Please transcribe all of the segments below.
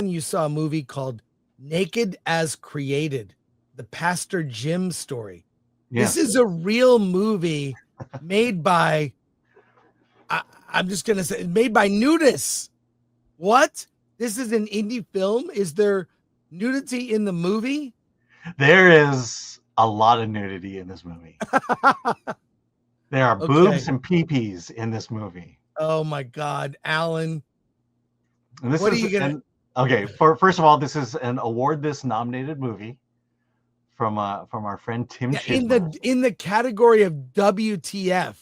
you saw a movie called Naked as Created, the Pastor Jim story. Yes. This is a real movie made by, I'm just going to say, made by nudists. What? This is an indie film? Is there nudity in the movie? There is a lot of nudity in this movie. There are boobs and pee-pees in this movie. Oh my God, Alan. And this okay. First of all, this is an award-this nominated movie from our friend Tim Chisholm. In the category of WTF.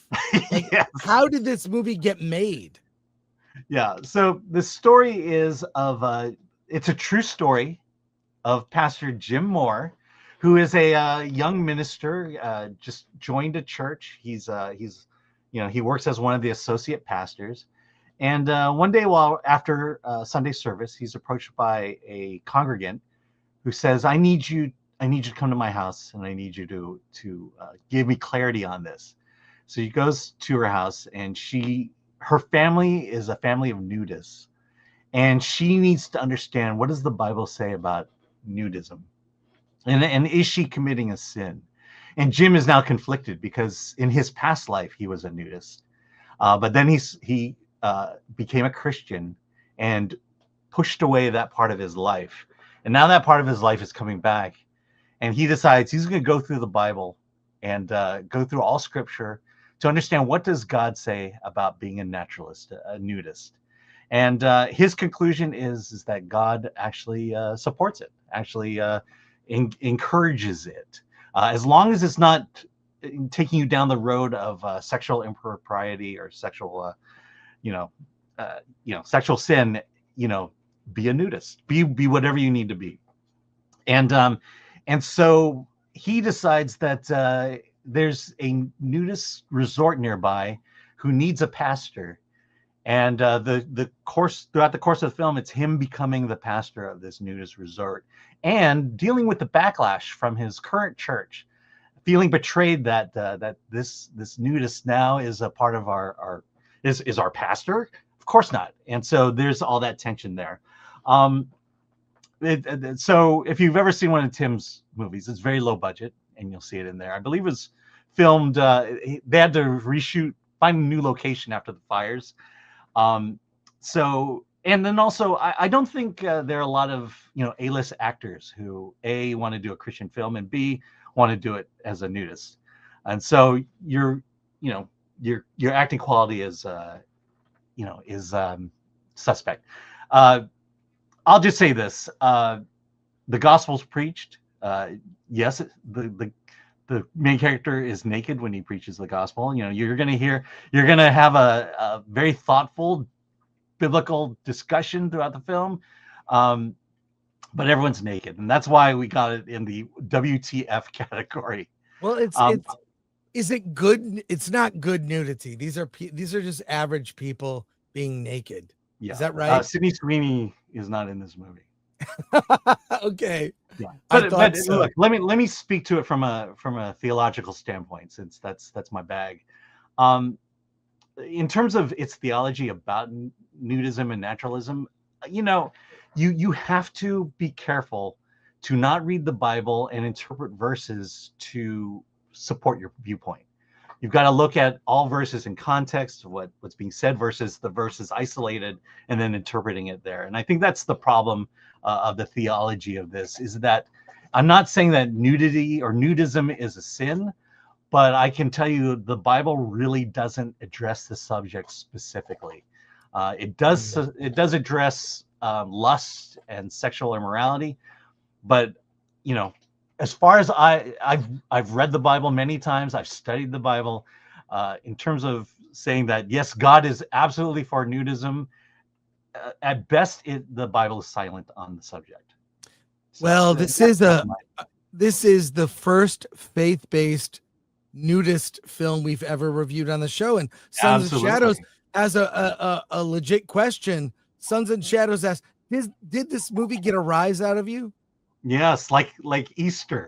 Like, yes. How did this movie get made? Yeah. So the story is of it's a true story of Pastor Jim Moore, who is a young minister, just joined a church. He's he works as one of the associate pastors. And one day, after Sunday service, he's approached by a congregant who says, "I need you to come to my house, and I need you to give me clarity on this." So he goes to her house, and her family is a family of nudists, and she needs to understand, what does the Bible say about nudism, and is she committing a sin? And Jim is now conflicted because in his past life he was a nudist, but then he became a Christian and pushed away that part of his life, and now that part of his life is coming back, and he decides he's going to go through the Bible and go through all Scripture to understand, what does God say about being a naturalist, a nudist. And his conclusion is that God actually supports it, actually encourages it, as long as it's not taking you down the road of sexual impropriety or sexual sexual sin. Be a nudist, be whatever you need to be. And so he decides that there's a nudist resort nearby who needs a pastor, and throughout the course of the film, it's him becoming the pastor of this nudist resort and dealing with the backlash from his current church, feeling betrayed that this nudist now is a part of our pastor. Of course not. And so there's all that tension there. So if you've ever seen one of Tim's movies, it's very low budget, and you'll see it in there. I believe it was filmed, they had to reshoot, find a new location after the fires. So, and then also, I don't think there are a lot of, A-list actors who A, want to do a Christian film, and B, want to do it as a nudist. And so your acting quality is suspect. I'll just say this: the gospel's preached. Yes, the main character is naked when he preaches the gospel. You're going to have a very thoughtful biblical discussion throughout the film. But everyone's naked, and that's why we got it in the WTF category. Well, is it good? It's not good nudity. These are just average people being naked. Yeah. Is that right? Sydney Sweeney is not in this movie. Okay. Yeah. But look, let me speak to it from a theological standpoint, since that's my bag. In terms of its theology about nudism and naturalism, you have to be careful to not read the Bible and interpret verses to support your viewpoint. You've got to look at all verses in context, what's being said versus the verses isolated, and then interpreting it there. And I think that's the problem of the theology of this, is that I'm not saying that nudity or nudism is a sin, but I can tell you the Bible really doesn't address the subject specifically. It does address lust and sexual immorality, but as far as I've read the Bible many times, I've studied the Bible, in terms of saying that yes, God is absolutely for nudism. At best, the Bible is silent on the subject. So, well, this is the first faith-based nudist film we've ever reviewed on the show, and Sons of Shadows has a legit question. Sons and Shadows asks, did this movie get a rise out of you? Yes, like Easter.